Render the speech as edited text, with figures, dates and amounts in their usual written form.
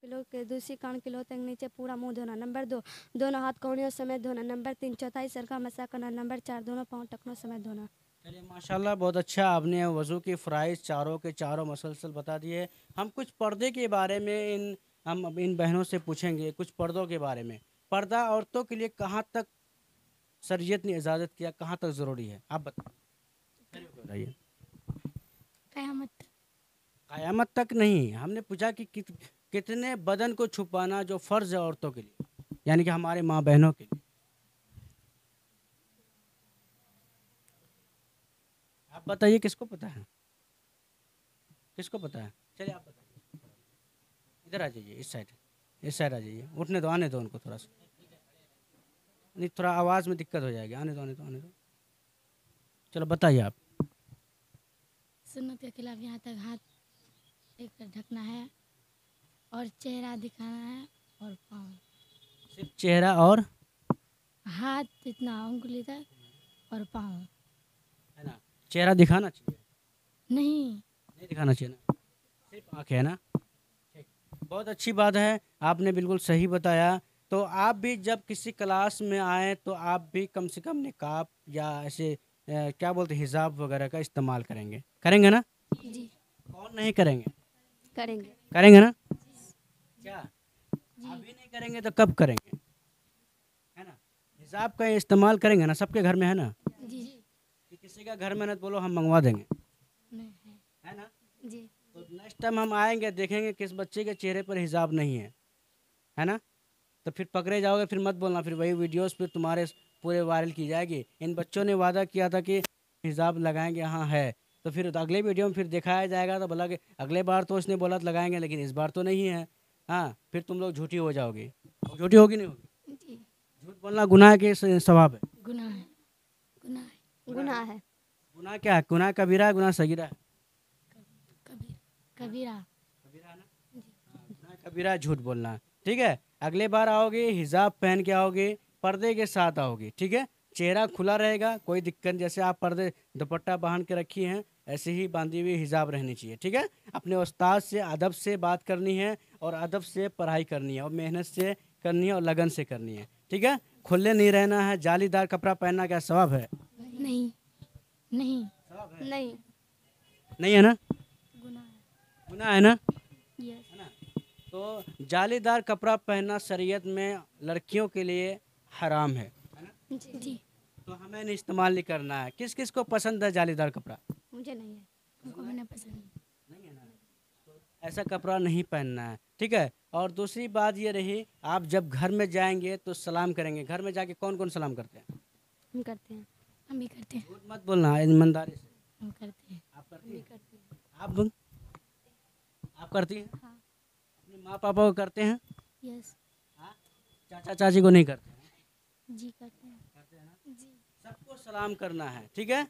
Kilo के दूसरी कान kilo तक नीचे पूरा मुंह धोना। नंबर 2, दोनों हाथ कौड़ियों समेत धोना। नंबर 3, चौथाई सर का मसा करना। नंबर 4, दोनों पाँव टखनों समेत धोना। चलिए माशाल्लाह, बहुत अच्छा आपने वज़ू की फ़राइज़ चारों के चारों मसलसल बता दिए। हम कुछ पर्दे के बारे में हम अब इन बहनों से पूछेंगे कुछ पर्दों के बारे में। पर्दा औरतों के लिए कहाँ तक शरीयत ने इजाज़त किया, कहाँ तक ज़रूरी है, आप बताइए। क़यामत तक। क़यामत तक नहीं, हमने पूछा कि कितने बदन को छुपाना जो फ़र्ज़ है औरतों के लिए, यानी कि हमारे माँ बहनों के लिए। आप बताइए, किसको पता है, किसको पता है? चलिए आप बताइए। इधर आ जाइए, इस साइड आ जाइए। उठने दो, आने दो उनको थोड़ा सा। नहीं, थोड़ा आवाज़ में दिक्कत हो जाएगी। आने दो, आने दो, आने दो। चलो बताइए आप। सुन्नत के खिलाफ यहाँ तक हाथ एक ढकना है और चेहरा दिखाना है और पाँव। सिर्फ चेहरा और हाथ इतना उंगली तक और पाँव। है ना, चेहरा दिखाना चाहिए? नहीं। नहीं दिखाना चाहिए ना, सिर्फ आँखें, है ना। ठीक, बहुत अच्छी बात है, आपने बिल्कुल सही बताया। तो आप भी जब किसी क्लास में आए तो आप भी कम से कम निकाब या ऐसे क्या बोलते हैं, हिजाब वगैरह का इस्तेमाल करेंगे, करेंगे ना? जी। कौन नहीं करेंगे? करेंगे। करेंगे ना? क्या जी। अभी नहीं करेंगे तो कब करेंगे, है ना? हिजाब का इस्तेमाल करेंगे ना, सबके घर में है ना? जी। कि किसी का घर में ना, तो बोलो हम मंगवा देंगे, नहीं है ना? जी। तो नेक्स्ट टाइम हम आएंगे देखेंगे किस बच्चे के चेहरे पर हिजाब नहीं है ना? तो फिर पकड़े जाओगे, फिर मत बोलना, फिर वही वीडियोस फिर तुम्हारे पूरे वायरल की जाएगी। इन बच्चों ने वादा किया था कि हिजाब लगाएंगे, हाँ है, तो फिर अगले वीडियो में फिर दिखाया जाएगा तो बोला कि अगले बार तो उसने बोला था लगाएंगे, लेकिन इस बार तो नहीं है। हाँ, फिर तुम लोग झूठी हो जाओगे। झूठी होगी नहीं होगी? जी। झूठ बोलना गुनाह के स्वभाव है? गुनाह है। गुनाह है। गुनाह है। गुनाह क्या है? गुनाह कबीरा है, गुनाह सगीरा है? कबीर कबीरा। कबीरा है ना। हाँ, गुनाह कबीरा है झूठ बोलना। ठीक है, अगले बार आओगे हिजाब पहन के आओगे, पर्दे के साथ आओगे, ठीक है। चेहरा खुला रहेगा, कोई दिक्कत नहीं। जैसे आप पर्दे दुपट्टा बांध के रखी हैं, ऐसे ही बांधी हुई हिजाब रहनी चाहिए, ठीक है। अपने उस्ताद से अदब से बात करनी है और अदब से पढ़ाई करनी है और मेहनत से करनी है और लगन से करनी है, ठीक है। खुले नहीं रहना है। जालीदार कपड़ा पहनना क्या सवाब है? नहीं। नहीं। सवाब है? नहीं। नहीं है ना? गुनाह है। गुनाह है ना, यस। है ना। तो जालीदार कपड़ा पहनना शरीयत में लड़कियों के लिए हराम है ना। जी। तो हमें नहीं इस्तेमाल नहीं करना है। किस किस को पसंद है जालीदार कपड़ा? मुझे नहीं है। हमको भी नहीं पसंद। नहीं है ना, तो ऐसा कपड़ा नहीं पहनना है, ठीक है। और दूसरी बात ये रही, आप जब घर में जाएंगे तो सलाम करेंगे। घर में जाके कौन कौन सलाम करते हैं? हम करते हैं। हम भी करते हैं। झूठ मत बोलना, ईमानदारी से। हम करते हैं। आप हम करती भी हैं? करते हैं। आप करती हैं? हाँ। अपने माँ पापा को करते हैं? यस। हाँ, चाचा चाची को नहीं करते हैं? जी करते हैं। करते हैं ना। जी। सबको सलाम करना है, ठीक है।